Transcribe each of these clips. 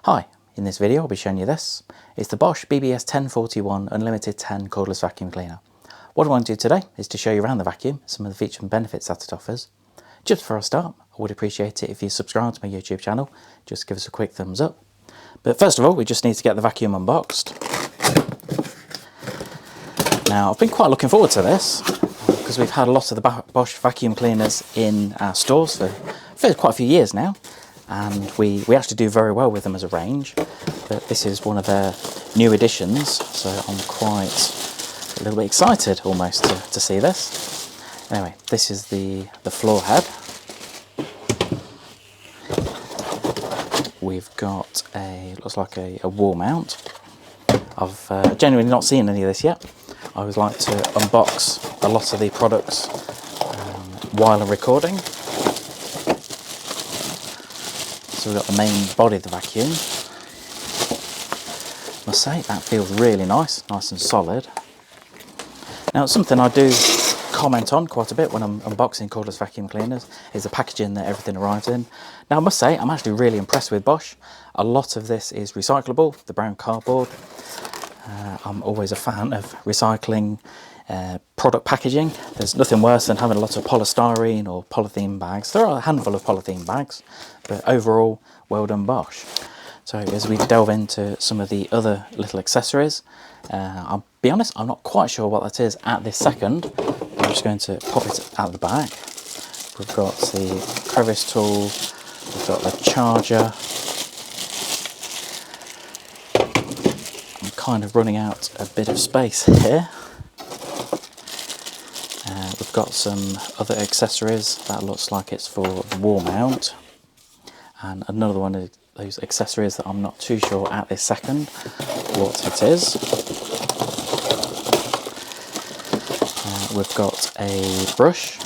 Hi, in this video I'll be showing you this. It's the Bosch BBS1041 Unlimited 10 Cordless Vacuum Cleaner. What I want to do today is to show you around the vacuum, some of the features and benefits that it offers. Just before I start, I would appreciate it if you subscribe to my YouTube channel, just give us a quick thumbs up. But first of all, we just need to get the vacuum unboxed. Now, I've been quite looking forward to this, because we've had a lot of the Bosch vacuum cleaners in our stores for quite a few years now. And we actually do very well with them as a range, but this is one of their new additions, so I'm quite a little bit excited almost to see this. Anyway, this is the floor head. We've got looks like a wall mount. I've genuinely not seen any of this yet. I always like to unbox a lot of the products while I'm recording. So we've got the main body of the vacuum. I must say, that feels really nice and solid. Now, something I do comment on quite a bit when I'm unboxing cordless vacuum cleaners is the packaging that everything arrives in. Now, I must say, I'm actually really impressed with Bosch. A lot of this is recyclable, the brown cardboard. I'm always a fan of recycling product packaging. There's nothing worse than having a lot of polystyrene or polythene bags. There are a handful of polythene bags, but overall, well done Bosch. So as we delve into some of the other little accessories, I'll be honest, I'm not quite sure what that is at this second. I'm just going to pop it out the back. We've got the crevice tool, we've got the charger. I'm kind of running out a bit of space here. We've got some other accessories. That looks like it's for the wall mount. And another one of those accessories that I'm not too sure at this second what it is. We've got a brush.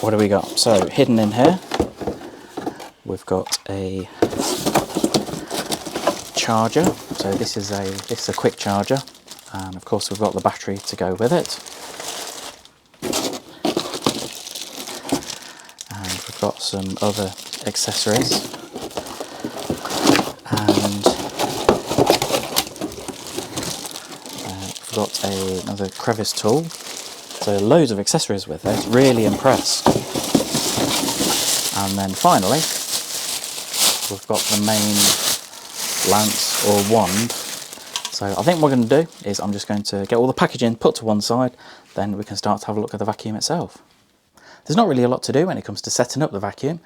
What do we got? So hidden in here, we've got a charger. So this is a quick charger, and of course we've got the battery to go with it. And we've got some other accessories. And we've got another crevice tool. So loads of accessories with it. Really impressed. And then finally, we've got the main lance or wand. So I think what we're going to do is I'm just going to get all the packaging put to one side, then we can start to have a look at the vacuum itself. There's not really a lot to do when it comes to setting up the vacuum.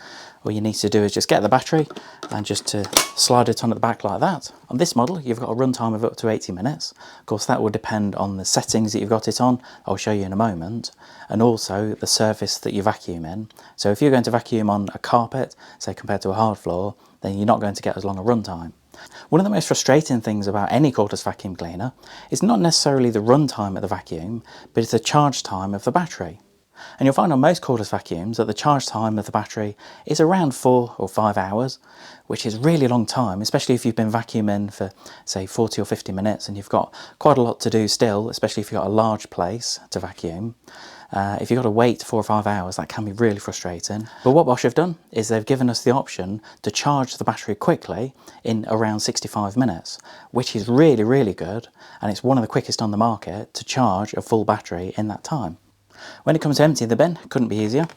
All you need to do is just get the battery and just to slide it onto the back like that. On this model, you've got a runtime of up to 80 minutes. Of course, that will depend on the settings that you've got it on. I'll show you in a moment. And also the surface that you vacuum in. So if you're going to vacuum on a carpet, say compared to a hard floor, then you're not going to get as long a runtime. One of the most frustrating things about any cordless vacuum cleaner is not necessarily the runtime of the vacuum, but it's the charge time of the battery. And you'll find on most cordless vacuums that the charge time of the battery is around 4 or 5 hours, which is a really long time, especially if you've been vacuuming for, say, 40 or 50 minutes and you've got quite a lot to do still, especially if you've got a large place to vacuum. If you've got to wait 4 or 5 hours, that can be really frustrating. But what Bosch have done is they've given us the option to charge the battery quickly in around 65 minutes, which is really, really good. And it's one of the quickest on the market to charge a full battery in that time. When it comes to emptying the bin, couldn't be easier.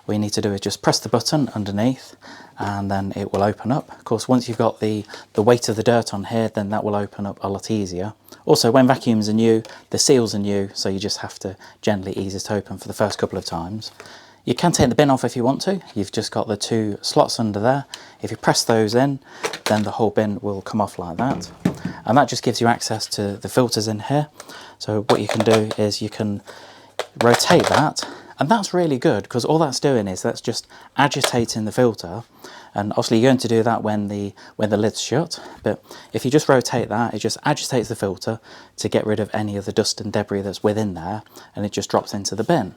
All you need to do is just press the button underneath and then it will open up. Of course, once you've got the weight of the dirt on here, then that will open up a lot easier. Also, when vacuums are new, the seals are new, so you just have to gently ease it open for the first couple of times. You can take the bin off if you want to. You've just got the 2 slots under there. If you press those in, then the whole bin will come off like that. And that just gives you access to the filters in here. So what you can do is you can rotate that, and that's really good because all that's doing is that's just agitating the filter. And obviously you're going to do that when the lid's shut, but if you just rotate that, it just agitates the filter to get rid of any of the dust and debris that's within there, and it just drops into the bin.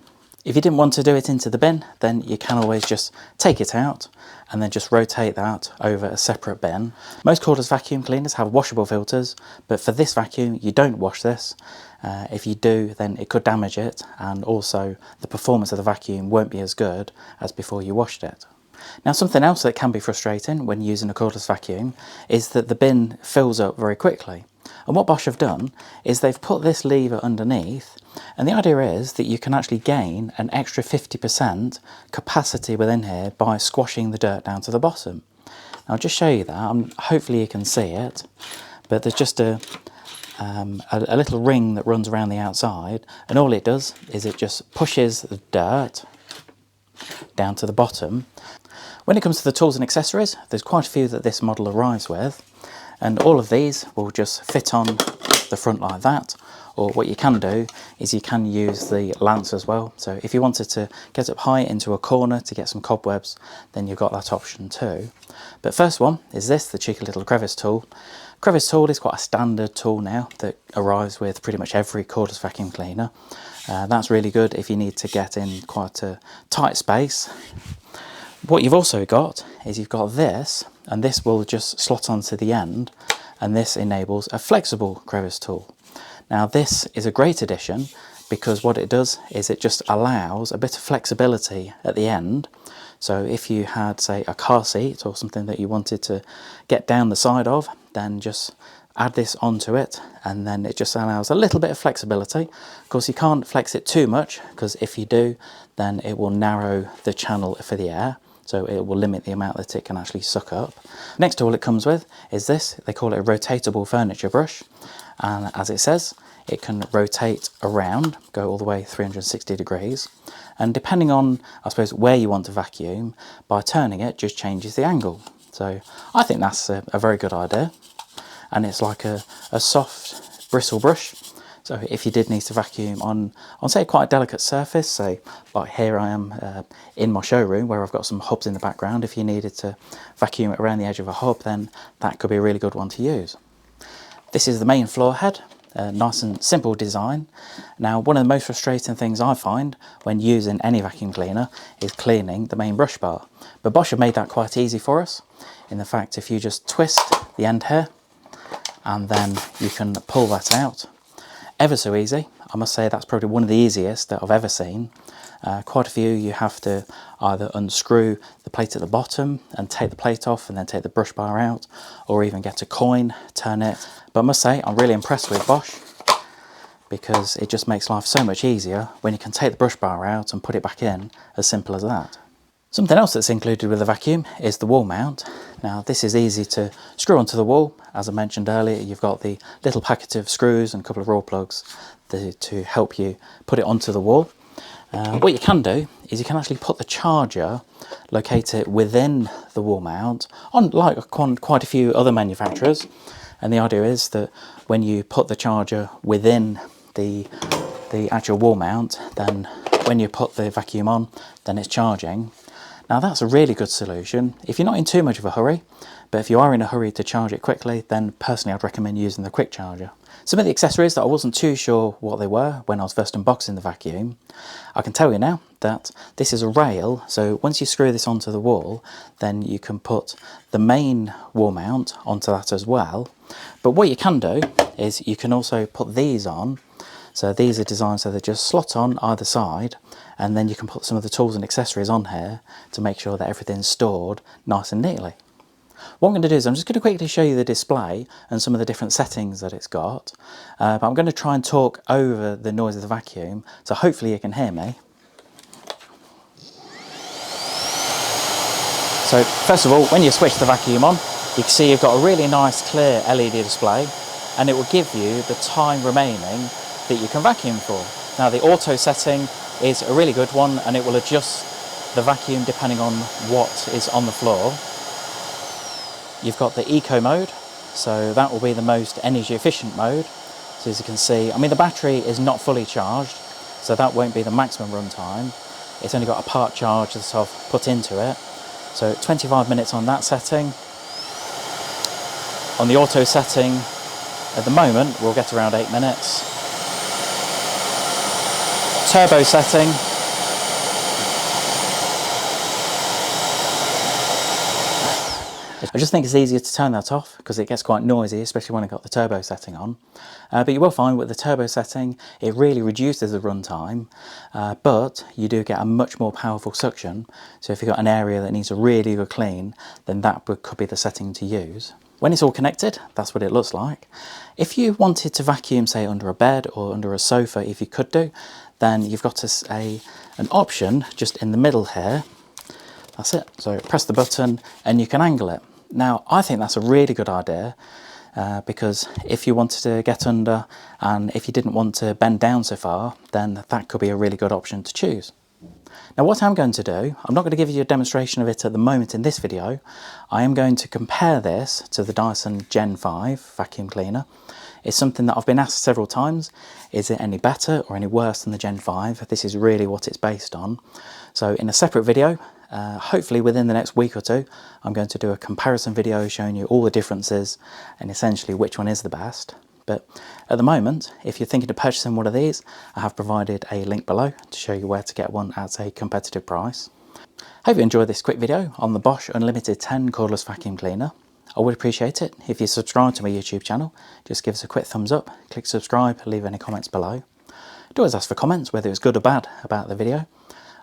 If you didn't want to do it into the bin, then you can always just take it out and then just rotate that over a separate bin. Most cordless vacuum cleaners have washable filters, but for this vacuum you don't wash this. If you do, then it could damage it, and also the performance of the vacuum won't be as good as before you washed it. Now, something else that can be frustrating when using a cordless vacuum is that the bin fills up very quickly. And what Bosch have done is they've put this lever underneath, and the idea is that you can actually gain an extra 50% capacity within here by squashing the dirt down to the bottom. Now, I'll just show you that. Hopefully you can see it, but there's just a little ring that runs around the outside, and all it does is it just pushes the dirt down to the bottom. When it comes to the tools and accessories, there's quite a few that this model arrives with, and all of these will just fit on the front like that, or what you can do is you can use the lance as well. So if you wanted to get up high into a corner to get some cobwebs, then you've got that option too. But first one is this, the cheeky little crevice tool. Crevice tool is quite a standard tool now that arrives with pretty much every cordless vacuum cleaner. That's really good if you need to get in quite a tight space. What you've also got is you've got this, and this will just slot onto the end, and this enables a flexible crevice tool. Now this is a great addition because what it does is it just allows a bit of flexibility at the end. So if you had, say, a car seat or something that you wanted to get down the side of, then just add this onto it, and then it just allows a little bit of flexibility. Of course, you can't flex it too much, because if you do, then it will narrow the channel for the air. So it will limit the amount that it can actually suck up. Next tool it comes with is this. They call it a rotatable furniture brush. And as it says, it can rotate around, go all the way 360 degrees. And depending on, I suppose, where you want to vacuum, by turning it just changes the angle. So I think that's a very good idea. And it's like a soft bristle brush. So if you did need to vacuum on say quite a delicate surface, say like here I am in my showroom where I've got some hobs in the background, if you needed to vacuum it around the edge of a hob, then that could be a really good one to use. This is the main floor head, nice and simple design. Now, one of the most frustrating things I find when using any vacuum cleaner is cleaning the main brush bar. But Bosch have made that quite easy for us, in the fact if you just twist the end here, and then you can pull that out. Ever so easy. I must say that's probably one of the easiest that I've ever seen. Quite a few you have to either unscrew the plate at the bottom and take the plate off and then take the brush bar out, or even get a coin, turn it. But I must say I'm really impressed with Bosch, because it just makes life so much easier when you can take the brush bar out and put it back in, as simple as that. Something else that's included with the vacuum is the wall mount. Now this is easy to screw onto the wall. As I mentioned earlier, you've got the little packet of screws and a couple of raw plugs to help you put it onto the wall. What you can do is you can actually put the charger, locate it within the wall mount, like quite a few other manufacturers. And the idea is that when you put the charger within the actual wall mount, then when you put the vacuum on, then it's charging. Now that's a really good solution if you're not in too much of a hurry, but if you are in a hurry to charge it quickly, then personally I'd recommend using the quick charger. Some of the accessories that I wasn't too sure what they were when I was first unboxing the vacuum, I can tell you now that this is a rail, so once you screw this onto the wall, then you can put the main wall mount onto that as well. But what you can do is you can also put these on. So these are designed so they just slot on either side, and then you can put some of the tools and accessories on here to make sure that everything's stored nice and neatly. What I'm going to do is I'm just going to quickly show you the display and some of the different settings that it's got. But I'm going to try and talk over the noise of the vacuum, so hopefully you can hear me. So first of all, when you switch the vacuum on, you can see you've got a really nice clear LED display, and it will give you the time remaining that you can vacuum for. Now the auto setting is a really good one, and it will adjust the vacuum depending on what is on the floor. You've got the eco mode, so that will be the most energy efficient mode. So as you can see, I mean the battery is not fully charged, so that won't be the maximum run time. It's only got a part charge that I've put into it. So 25 minutes on that setting. On the auto setting, at the moment we'll get around 8 minutes. Turbo setting, I just think it's easier to turn that off because it gets quite noisy, especially when I've got the turbo setting on. But you will find with the turbo setting, it really reduces the runtime, but you do get a much more powerful suction. So if you've got an area that needs a really good clean, then that could be the setting to use. When it's all connected, that's what it looks like. If you wanted to vacuum, say, under a bed or under a sofa, if you could do, then you've got an option just in the middle here. That's it. So press the button and you can angle it. Now, I think that's a really good idea because if you wanted to get under and if you didn't want to bend down so far, then that could be a really good option to choose. Now what I'm going to do, I'm not going to give you a demonstration of it at the moment in this video. I am going to compare this to the Dyson Gen 5 vacuum cleaner. It's something that I've been asked several times. Is it any better or any worse than the Gen 5? This is really what it's based on. So in a separate video, hopefully within the next week or two, I'm going to do a comparison video showing you all the differences and essentially which one is the best. But at the moment, if you're thinking of purchasing one of these, I have provided a link below to show you where to get one at a competitive price. Hope you enjoyed this quick video on the Bosch Unlimited 10 cordless vacuum cleaner. I would appreciate it if you subscribe to my YouTube channel. Just give us a quick thumbs up, click subscribe, leave any comments below. Do always ask for comments, whether it's good or bad about the video.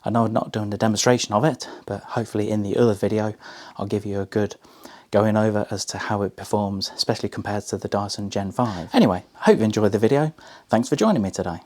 I know I'm not doing a demonstration of it, but hopefully in the other video, I'll give you a good going over as to how it performs, especially compared to the Dyson Gen 5. Anyway, I hope you enjoyed the video. Thanks for joining me today.